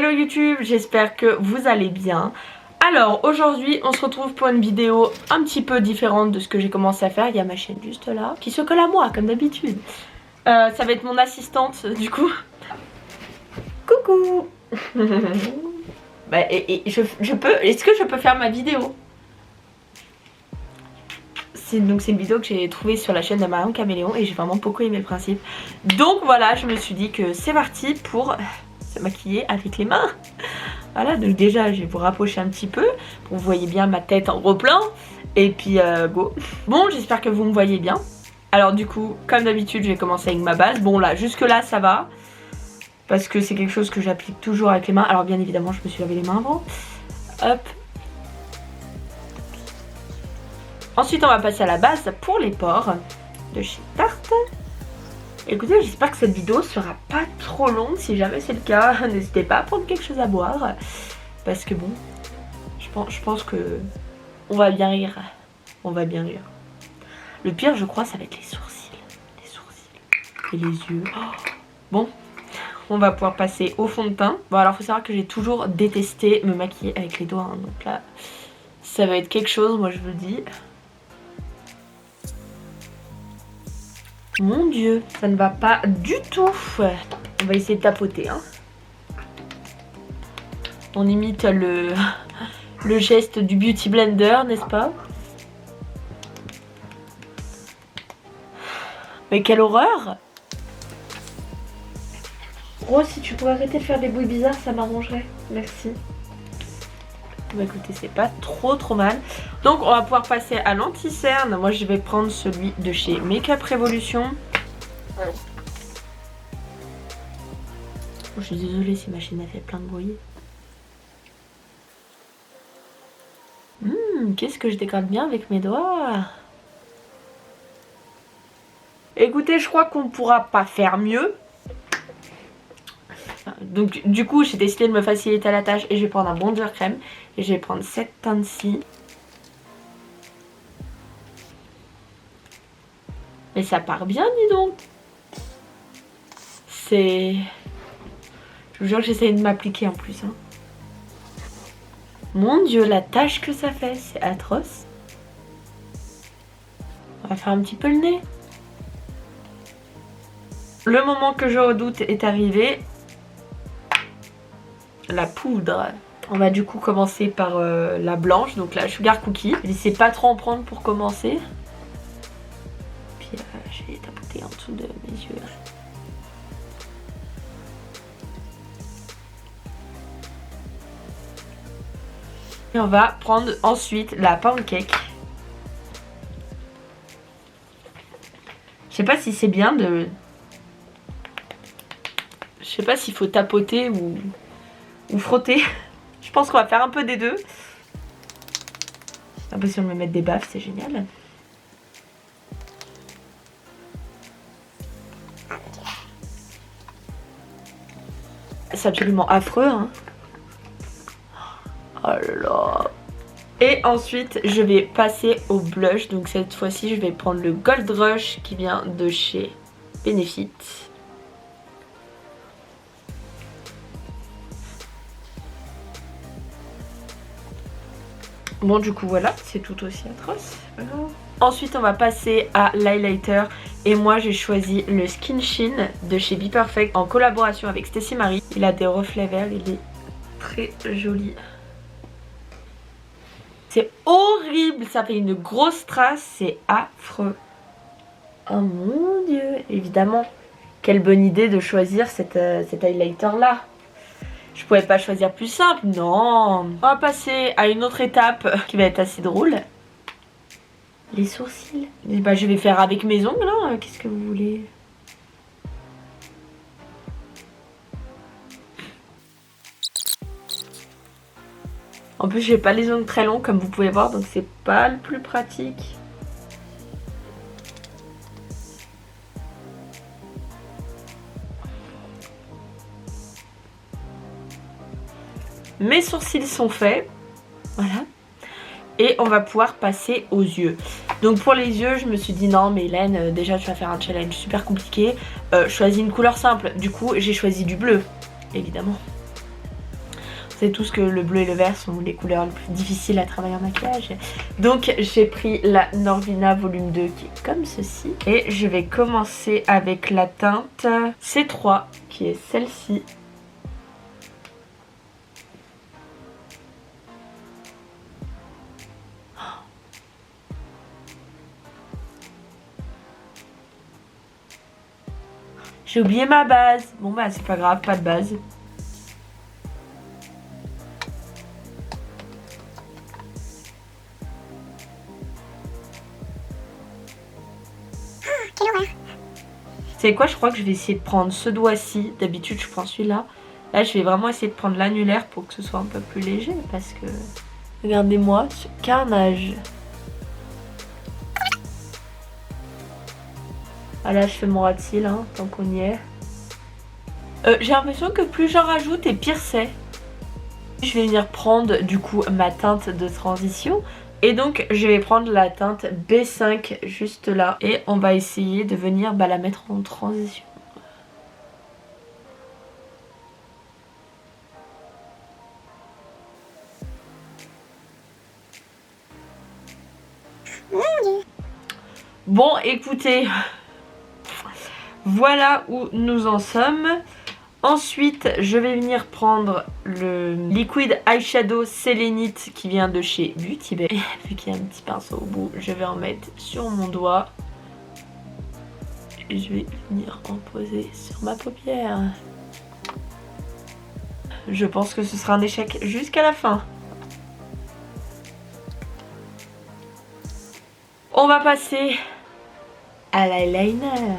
Hello YouTube, j'espère que vous allez bien. Alors aujourd'hui on se retrouve pour une vidéo un petit peu différente de ce que j'ai commencé à faire. Il y a ma chaîne juste là qui se colle à moi comme d'habitude. Ça va être mon assistante du coup. Coucou. Bah, est-ce que je peux faire ma vidéo? Donc c'est une vidéo que j'ai trouvée sur la chaîne de Marion Caméléon et j'ai vraiment beaucoup aimé le principe. Donc voilà, je me suis dit que c'est parti pour se maquiller avec les mains. Voilà, donc déjà je vais vous rapprocher un petit peu pour que vous voyez bien ma tête en gros plan. Et puis go. Bon, j'espère que vous me voyez bien. Alors du coup, comme d'habitude, je vais commencer avec ma base. Bon là, jusque là ça va. Parce que c'est quelque chose que j'applique toujours avec les mains. Alors bien évidemment, je me suis lavé les mains avant. Hop. Ensuite, on va passer à la base pour les pores de chez Tarte. Écoutez, j'espère que cette vidéo sera pas trop longue. Si jamais c'est le cas, n'hésitez pas à prendre quelque chose à boire. Parce que bon, je pense que on va bien rire. On va bien rire. Le pire, je crois, ça va être les sourcils. Les sourcils. Et les yeux. Oh. Bon, on va pouvoir passer au fond de teint. Bon, alors, faut savoir que j'ai toujours détesté me maquiller avec les doigts. Hein. Donc là, ça va être quelque chose, moi je vous le dis. Mon dieu, ça ne va pas du tout. On va essayer de tapoter. Hein. On imite le geste du Beauty Blender, n'est-ce pas? Mais quelle horreur! Rose, si tu pourrais arrêter de faire des bruits bizarres, ça m'arrangerait. Merci. Bah écoutez, c'est pas trop mal. Donc on va pouvoir passer à l'anti-cerne. Moi je vais prendre celui de chez Make-up Revolution. Oh, je suis désolée si ma chaîne a fait plein de bruit. Qu'est-ce que je décolle bien avec mes doigts. Écoutez, je crois qu'on pourra pas faire mieux. Donc du coup j'ai décidé de me faciliter la tâche et je vais prendre un bronzer crème. Et je vais prendre cette teinte-ci. Mais ça part bien, dis donc. C'est... Je vous jure que j'essaye de m'appliquer en plus. Hein. Mon dieu, la tache que ça fait, c'est atroce. On va faire un petit peu le nez. Le moment que je redoute est arrivé. La poudre. On va du coup commencer par la blanche, donc la Sugar Cookie. Laissez pas trop en prendre pour commencer. Puis je vais tapoter en dessous de mes yeux. Et on va prendre ensuite la Pancake. Je sais pas si c'est bien de... Je sais pas s'il faut tapoter ou frotter. Je pense qu'on va faire un peu des deux. J'ai l'impression de me mettre des baffes, c'est génial. C'est absolument affreux, hein. Oh là là. Et ensuite, je vais passer au blush. Donc cette fois-ci, je vais prendre le Gold Rush qui vient de chez Benefit. Bon du coup voilà, c'est tout aussi atroce. Ensuite on va passer à l'highlighter. Et moi j'ai choisi le Skin Sheen de chez Be Perfect en collaboration avec Stécie Marie. Il a des reflets verts, il est très joli. C'est horrible, ça fait une grosse trace, c'est affreux. Oh mon dieu, évidemment. Quelle bonne idée de choisir cet highlighter là. Je pouvais pas choisir plus simple, non. On va passer à une autre étape qui va être assez drôle. Les sourcils. Et bah, je vais faire avec mes ongles, hein. Qu'est-ce que vous voulez? En plus, j'ai pas les ongles très longs comme vous pouvez voir, donc c'est pas le plus pratique. Mes sourcils sont faits. Voilà. Et on va pouvoir passer aux yeux. Donc pour les yeux, je me suis dit non mais Hélène, déjà tu vas faire un challenge super compliqué. Choisis une couleur simple. Du coup, j'ai choisi du bleu, évidemment. C'est tout ce que le bleu et le vert sont les couleurs les plus difficiles à travailler en maquillage. Donc j'ai pris la Norvina volume 2 qui est comme ceci. Et je vais commencer avec la teinte C3 qui est celle-ci. J'ai oublié ma base. Bon bah c'est pas grave, pas de base. C'est quoi, je crois que je vais essayer de prendre ce doigt-ci. D'habitude je prends celui-là. Là je vais vraiment essayer de prendre l'annulaire pour que ce soit un peu plus léger. Parce que regardez-moi ce carnage. Ah là je fais mon ras de cils hein, tant qu'on y est. J'ai l'impression que plus j'en rajoute et pire c'est. Je vais venir prendre du coup ma teinte de transition. Et donc je vais prendre la teinte B5 juste là. Et on va essayer de venir la mettre en transition. Bon écoutez, voilà où nous en sommes. Ensuite, je vais venir prendre le liquide eyeshadow sélénite qui vient de chez Beauty Bay. Vu qu'il y a un petit pinceau au bout, je vais en mettre sur mon doigt. Et je vais venir en poser sur ma paupière. Je pense que ce sera un échec jusqu'à la fin. On va passer à l'eyeliner.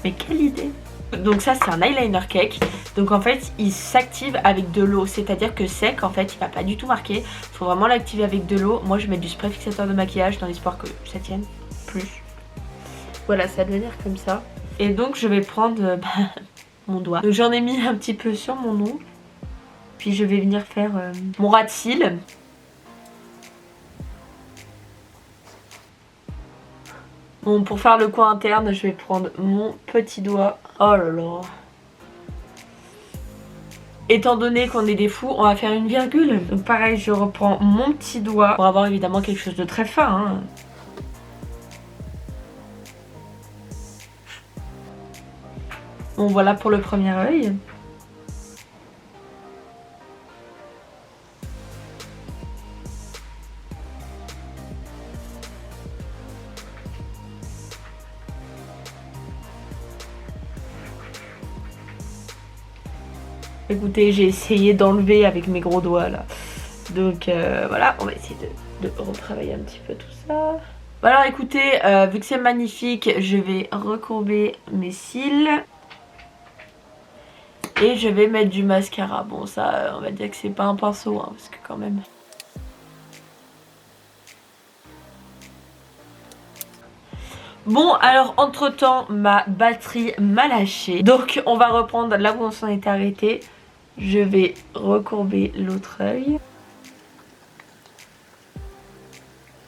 Mais quelle idée! Donc ça c'est un eyeliner cake. Donc en fait il s'active avec de l'eau. C'est-à-dire que sec en fait il va pas du tout marquer. Il faut vraiment l'activer avec de l'eau. Moi je mets du spray fixateur de maquillage dans l'espoir que ça tienne plus. Voilà, ça va devenir comme ça. Et donc je vais prendre mon doigt. Donc j'en ai mis un petit peu sur mon ongle. Puis je vais venir faire mon ras de cils. Bon, pour faire le coin interne, je vais prendre mon petit doigt. Oh là là. Étant donné qu'on est des fous, on va faire une virgule. Donc pareil, je reprends mon petit doigt pour avoir évidemment quelque chose de très fin. Hein. Bon, voilà pour le premier œil. Écoutez, j'ai essayé d'enlever avec mes gros doigts là. Donc voilà, on va essayer de retravailler un petit peu tout ça. Alors écoutez, vu que c'est magnifique, je vais recourber mes cils. Et je vais mettre du mascara. Bon ça, on va dire que c'est pas un pinceau, hein, parce que quand même... Bon alors entre temps ma batterie m'a lâché. Donc on va reprendre là où on s'en était arrêté. Je vais recourber l'autre œil.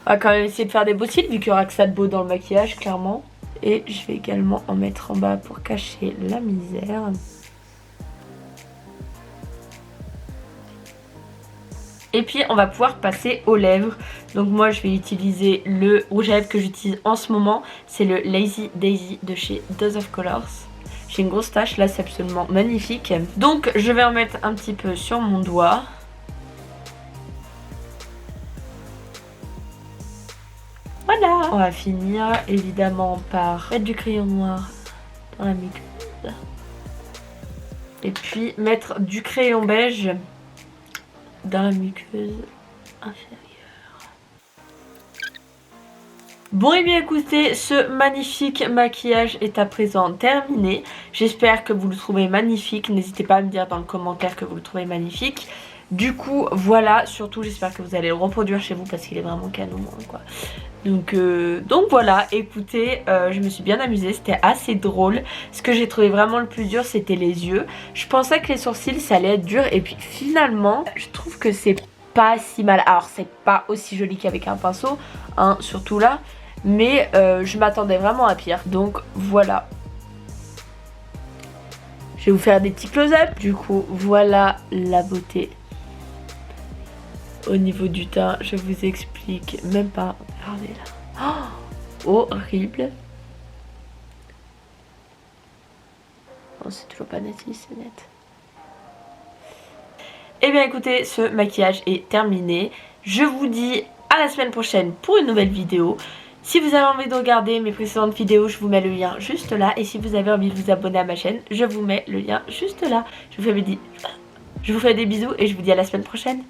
On va quand même essayer de faire des beaux cils vu qu'il y aura que ça de beau dans le maquillage clairement. Et je vais également en mettre en bas pour cacher la misère. Et puis on va pouvoir passer aux lèvres. Donc moi je vais utiliser le rouge à lèvres que j'utilise en ce moment. C'est le Lazy Daisy de chez Dose of Colors. J'ai une grosse tache là, c'est absolument magnifique. Donc je vais en mettre un petit peu sur mon doigt. Voilà. On va finir évidemment par mettre du crayon noir dans la muqueuse. Et puis mettre du crayon beige dans la muqueuse inférieure. Bon et bien écoutez, ce magnifique maquillage est à présent terminé. J'espère que vous le trouvez magnifique. N'hésitez pas à me dire dans le commentaire que vous le trouvez magnifique. Du coup voilà, surtout j'espère que vous allez le reproduire chez vous parce qu'il est vraiment canon quoi. Donc voilà, écoutez, je me suis bien amusée, c'était assez drôle. Ce que j'ai trouvé vraiment le plus dur c'était les yeux. Je pensais que les sourcils ça allait être dur et puis finalement je trouve que c'est pas si mal. Alors c'est pas aussi joli qu'avec un pinceau, hein, surtout là. Mais je m'attendais vraiment à pire, donc voilà. Je vais vous faire des petits close-up. Du coup, voilà la beauté. Au niveau du teint, je vous explique même pas. Regardez là. Oh, horrible. Bon, c'est toujours pas net, si c'est net. Et bien écoutez, ce maquillage est terminé. Je vous dis à la semaine prochaine pour une nouvelle vidéo. Si vous avez envie de regarder mes précédentes vidéos, je vous mets le lien juste là. Et si vous avez envie de vous abonner à ma chaîne, je vous mets le lien juste là. Je vous fais des bisous et je vous dis à la semaine prochaine.